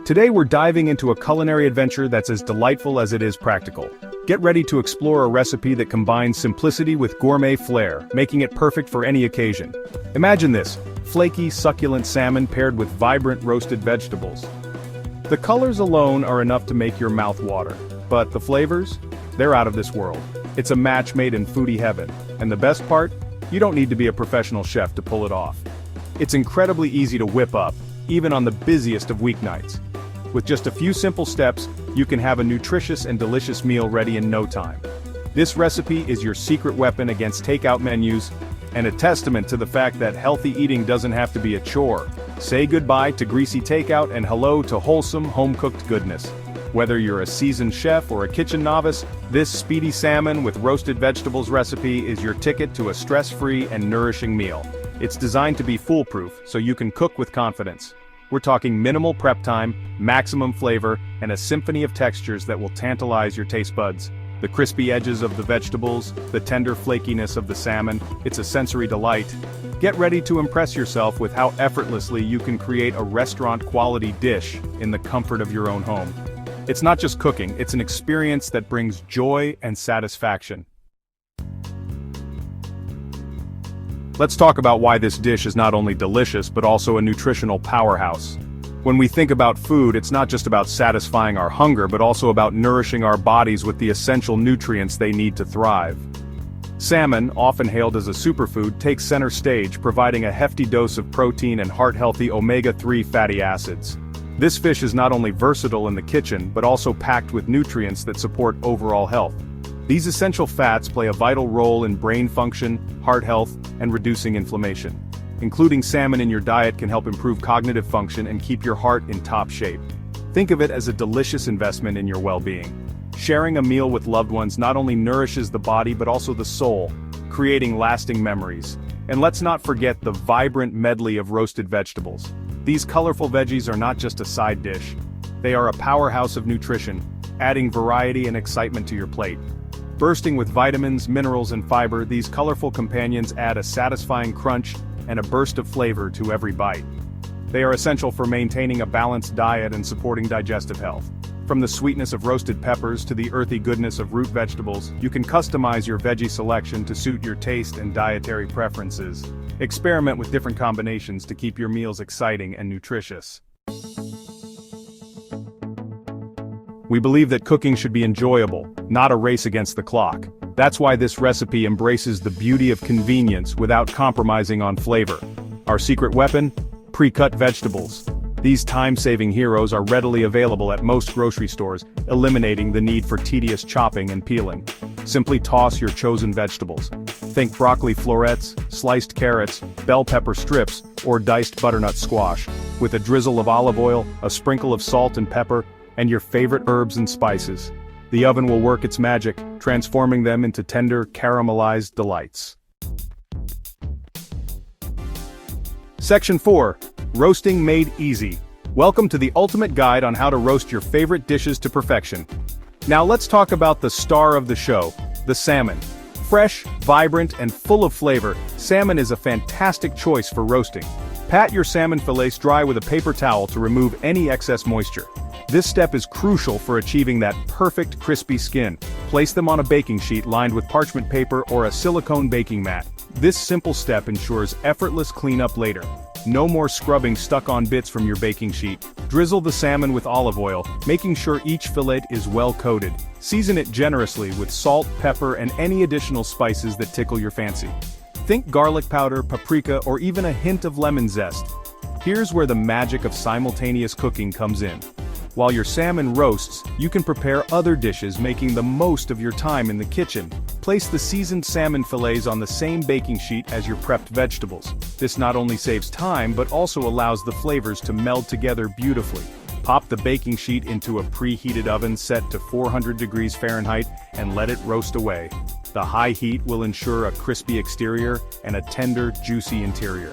Today we're diving into a culinary adventure that's as delightful as it is practical. Get ready to explore a recipe that combines simplicity with gourmet flair, making it perfect for any occasion. Imagine this: flaky, succulent salmon paired with vibrant roasted vegetables. The colors alone are enough to make your mouth water, but the flavors? They're out of this world. It's a match made in foodie heaven, and the best part? You don't need to be a professional chef to pull it off. It's incredibly easy to whip up, even on the busiest of weeknights. With just a few simple steps, you can have a nutritious and delicious meal ready in no time. This recipe is your secret weapon against takeout menus, and a testament to the fact that healthy eating doesn't have to be a chore. Say goodbye to greasy takeout and hello to wholesome, home-cooked goodness. Whether you're a seasoned chef or a kitchen novice, this Speedy Salmon with roasted vegetables recipe is your ticket to a stress-free and nourishing meal. It's designed to be foolproof, so you can cook with confidence. We're talking minimal prep time, maximum flavor, and a symphony of textures that will tantalize your taste buds. The crispy edges of the vegetables, the tender flakiness of the salmon, it's a sensory delight. Get ready to impress yourself with how effortlessly you can create a restaurant-quality dish in the comfort of your own home. It's not just cooking, it's an experience that brings joy and satisfaction. Let's talk about why this dish is not only delicious but also a nutritional powerhouse. When we think about food, it's not just about satisfying our hunger but also about nourishing our bodies with the essential nutrients they need to thrive. Salmon, often hailed as a superfood, takes center stage, providing a hefty dose of protein and heart-healthy omega-3 fatty acids. This fish is not only versatile in the kitchen but also packed with nutrients that support overall health. These essential fats play a vital role in brain function, heart health, and reducing inflammation. Including salmon in your diet can help improve cognitive function and keep your heart in top shape. Think of it as a delicious investment in your well-being. Sharing a meal with loved ones not only nourishes the body but also the soul, creating lasting memories. And let's not forget the vibrant medley of roasted vegetables. These colorful veggies are not just a side dish. They are a powerhouse of nutrition, adding variety and excitement to your plate. Bursting with vitamins, minerals, and fiber, these colorful companions add a satisfying crunch and a burst of flavor to every bite. They are essential for maintaining a balanced diet and supporting digestive health. From the sweetness of roasted peppers to the earthy goodness of root vegetables, you can customize your veggie selection to suit your taste and dietary preferences. Experiment with different combinations to keep your meals exciting and nutritious. We believe that cooking should be enjoyable, not a race against the clock. That's why this recipe embraces the beauty of convenience without compromising on flavor. Our secret weapon? Pre-cut vegetables. These time-saving heroes are readily available at most grocery stores, eliminating the need for tedious chopping and peeling. Simply toss your chosen vegetables. Think broccoli florets, sliced carrots, bell pepper strips, or diced butternut squash. With a drizzle of olive oil, a sprinkle of salt and pepper, and your favorite herbs and spices. The oven will work its magic, transforming them into tender, caramelized delights. Section 4. Roasting Made Easy. Welcome to the ultimate guide on how to roast your favorite dishes to perfection. Now let's talk about the star of the show, the salmon. Fresh, vibrant, and full of flavor, salmon is a fantastic choice for roasting. Pat your salmon fillets dry with a paper towel to remove any excess moisture. This step is crucial for achieving that perfect crispy skin. Place them on a baking sheet lined with parchment paper or a silicone baking mat. This simple step ensures effortless cleanup later. No more scrubbing stuck-on bits from your baking sheet. Drizzle the salmon with olive oil, making sure each fillet is well coated. Season it generously with salt, pepper, and any additional spices that tickle your fancy. Think garlic powder, paprika, or even a hint of lemon zest. Here's where the magic of simultaneous cooking comes in. While your salmon roasts, you can prepare other dishes, making the most of your time in the kitchen. Place the seasoned salmon fillets on the same baking sheet as your prepped vegetables. This not only saves time but also allows the flavors to meld together beautifully. Pop the baking sheet into a preheated oven set to 400 degrees Fahrenheit and let it roast away. The high heat will ensure a crispy exterior and a tender, juicy interior.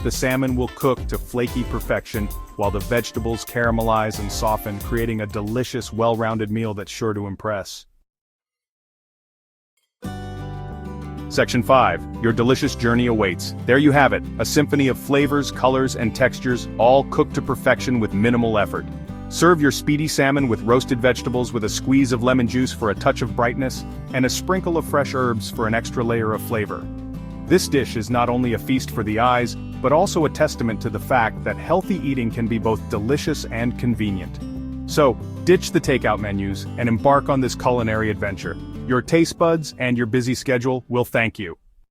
The salmon will cook to flaky perfection, while the vegetables caramelize and soften, creating a delicious, well-rounded meal that's sure to impress. Section 5. Your delicious journey awaits. There you have it, a symphony of flavors, colors, and textures, all cooked to perfection with minimal effort. Serve your speedy salmon with roasted vegetables with a squeeze of lemon juice for a touch of brightness, and a sprinkle of fresh herbs for an extra layer of flavor. This dish is not only a feast for the eyes, but also a testament to the fact that healthy eating can be both delicious and convenient. So, ditch the takeout menus and embark on this culinary adventure. Your taste buds and your busy schedule will thank you.